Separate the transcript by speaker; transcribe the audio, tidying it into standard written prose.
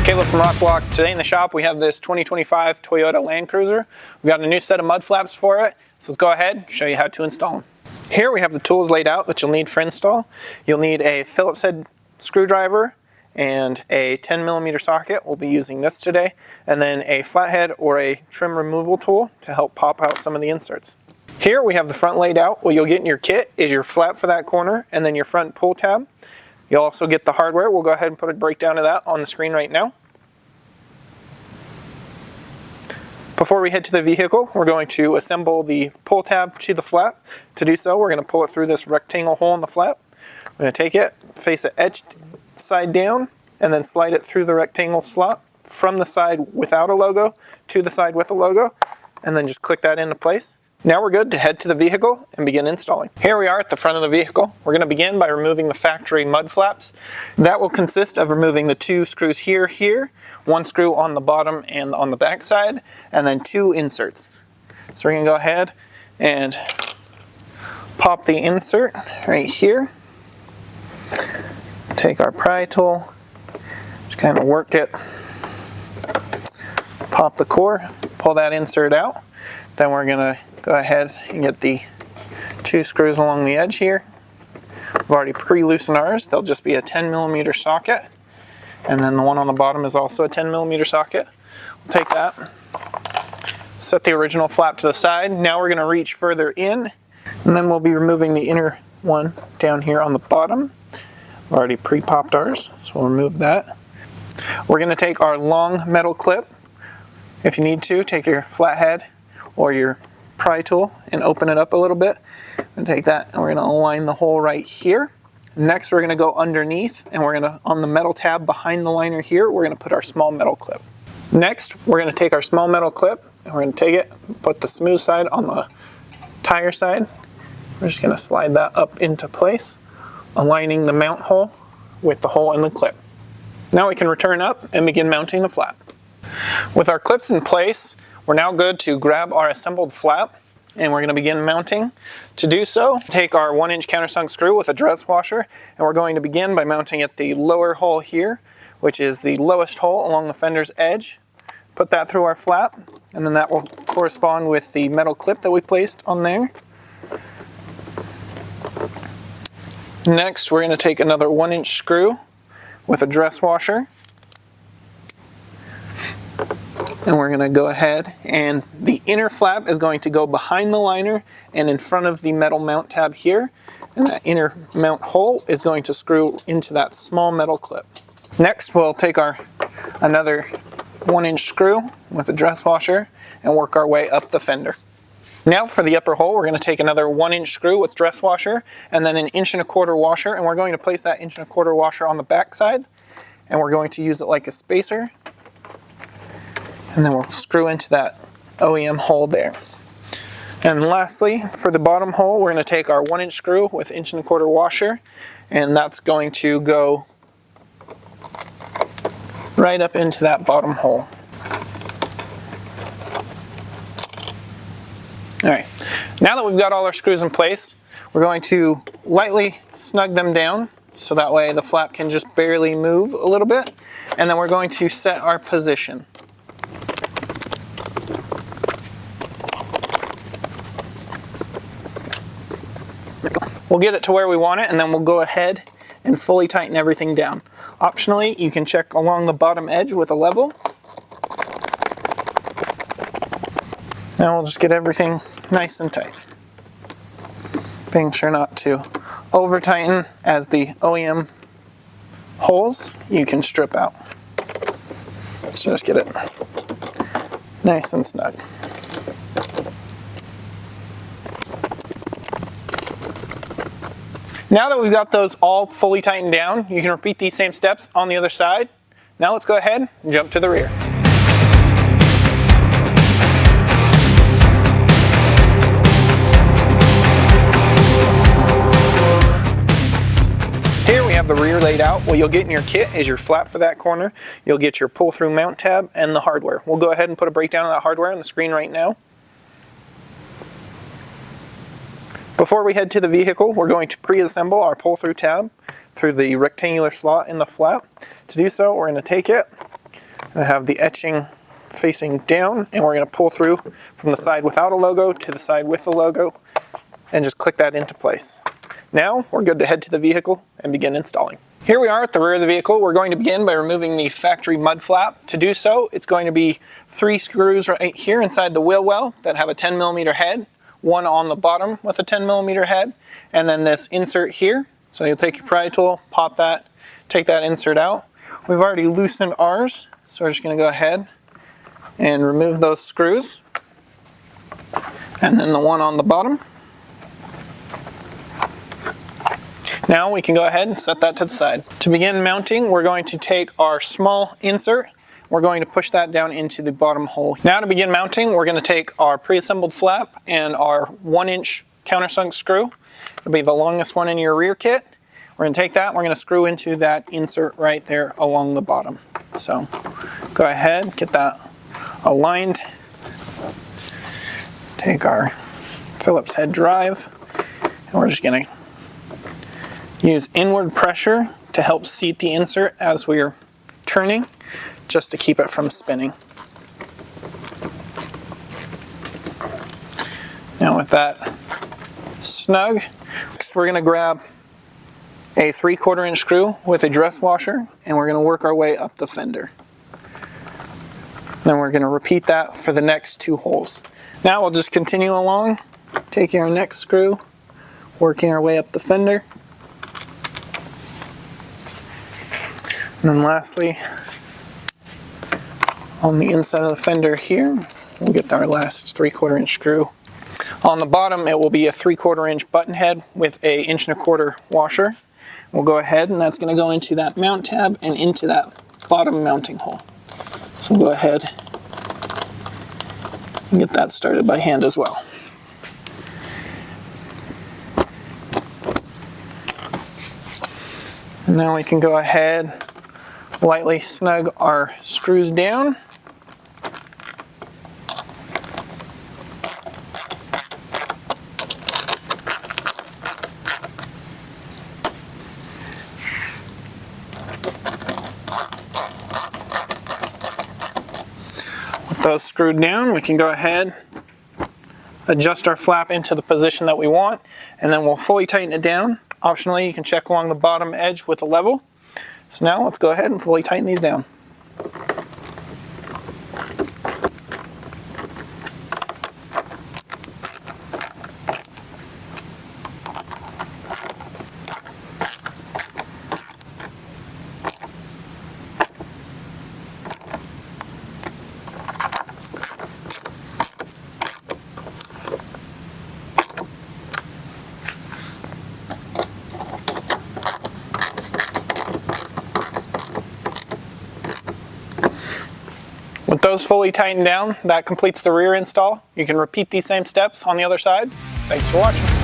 Speaker 1: Caleb from Rokblokz. Today in the shop we have this 2025 Toyota Land Cruiser. We've got a new set of mud flaps for it, so let's go ahead and show you how to install them. Here we have the tools laid out that you'll need for install. You'll need a Phillips head screwdriver and a 10mm socket. We'll be using this today, and then a flathead or a trim removal tool to help pop out some of the inserts. Here we have the front laid out. What you'll get in your kit is your flap for that corner and then your front pull tab. You'll also get the hardware. We'll go ahead and put a breakdown of that on the screen right now. Before we head to the vehicle, we're going to assemble the pull tab to the flap. To do so, we're going to pull it through this rectangle hole in the flap. We're going to take it, face it edged side down, and then slide it through the rectangle slot from the side without a logo to the side with a logo, and then just click that into place. Now we're good to head to the vehicle and begin installing. Here we are at the front of the vehicle. We're going to begin by removing the factory mud flaps. That will consist of removing the 2 screws here, 1 screw on the bottom and on the back side, and then 2 inserts. So we're going to go ahead and pop the insert right here. Take our pry tool, just kind of work it, pop the core, pull that insert out. Then we're going to go ahead and get the 2 screws along the edge here. We've already pre-loosened ours. They'll just be a 10mm socket. And then the one on the bottom is also a 10mm socket. We'll take that, set the original flap to the side. Now we're going to reach further in, and then we'll be removing the inner one down here on the bottom. We've already pre-popped ours, so we'll remove that. We're going to take our long metal clip. If you need to, take your flathead or your pry tool and open it up a little bit, and take that and we're going to align the hole right here. Next we're going to go underneath, and we're going to, on the metal tab behind the liner here, we're going to put our small metal clip. Next we're going to take our small metal clip and we're going to take it, put the smooth side on the tire side. We're just going to slide that up into place, aligning the mount hole with the hole in the clip. Now we can return up and begin mounting the flap. With our clips in place, we're now good to grab our assembled flap, and we're going to begin mounting. To do so, take our 1-inch countersunk screw with a dress washer, and we're going to begin by mounting at the lower hole here, which is the lowest hole along the fender's edge. Put that through our flap, and then that will correspond with the metal clip that we placed on there. Next, we're going to take another 1-inch screw with a dress washer, and we're going to go ahead, and the inner flap is going to go behind the liner and in front of the metal mount tab here, and that inner mount hole is going to screw into that small metal clip. Next we'll take our another 1-inch screw with a dress washer and work our way up the fender. Now for the upper hole, we're going to take another 1-inch screw with dress washer and then an 1¼ washer, and we're going to place that 1¼ washer on the back side, and we're going to use it like a spacer. And then we'll screw into that OEM hole there. And lastly, for the bottom hole, we're going to take our 1-inch screw with 1¼ washer, and that's going to go right up into that bottom hole. Alright, now that we've got all our screws in place, we're going to lightly snug them down so that way the flap can just barely move a little bit, and then we're going to set our position. We'll get it to where we want it, and then we'll go ahead and fully tighten everything down. Optionally, you can check along the bottom edge with a level. Now we'll just get everything nice and tight. Being sure not to over tighten, as the OEM holes you can strip out. So just get it nice and snug. Now that we've got those all fully tightened down, you can repeat these same steps on the other side. Now let's go ahead and jump to the rear. Here we have the rear laid out. What you'll get in your kit is your flap for that corner. You'll get your pull-through mount tab and the hardware. We'll go ahead and put a breakdown of that hardware on the screen right now. Before we head to the vehicle, we're going to pre-assemble our pull-through tab through the rectangular slot in the flap. To do so, we're going to take it, I have the etching facing down, and we're going to pull through from the side without a logo to the side with the logo and just click that into place. Now we're good to head to the vehicle and begin installing. Here we are at the rear of the vehicle. We're going to begin by removing the factory mud flap. To do so, it's going to be 3 screws right here inside the wheel well that have a 10mm head, one on the bottom with a 10mm head, and then this insert here. So you'll take your pry tool, pop that, take that insert out. We've already loosened ours, so we're just going to go ahead and remove those screws, and then the one on the bottom. Now we can go ahead and set that to the side. To begin mounting, we're going to take our small insert, we're going to push that down into the bottom hole. Now to begin mounting, we're going to take our pre-assembled flap and our 1-inch countersunk screw. It'll be the longest one in your rear kit. We're going to take that, we're going to screw into that insert right there along the bottom. So go ahead, get that aligned. Take our Phillips head drive, and we're just going to use inward pressure to help seat the insert as we're turning, just to keep it from spinning. Now with that snug, next we're going to grab a 3/4 inch screw with a dress washer, and we're going to work our way up the fender. Then we're going to repeat that for the next 2 holes. Now we'll just continue along, taking our next screw, working our way up the fender. And then lastly, on the inside of the fender here, we'll get our last 3/4 inch screw. On the bottom, it will be a 3/4 inch button head with a 1.25 inch washer. We'll go ahead, and that's going to go into that mount tab and into that bottom mounting hole. So go ahead and get that started by hand as well. And now we can go ahead, lightly snug our screws down. With those screwed down, we can go ahead, adjust our flap into the position that we want, and then we'll fully tighten it down. Optionally, you can check along the bottom edge with a level. So now let's go ahead and fully tighten these down. With those fully tightened down, that completes the rear install. You can repeat these same steps on the other side. Thanks for watching.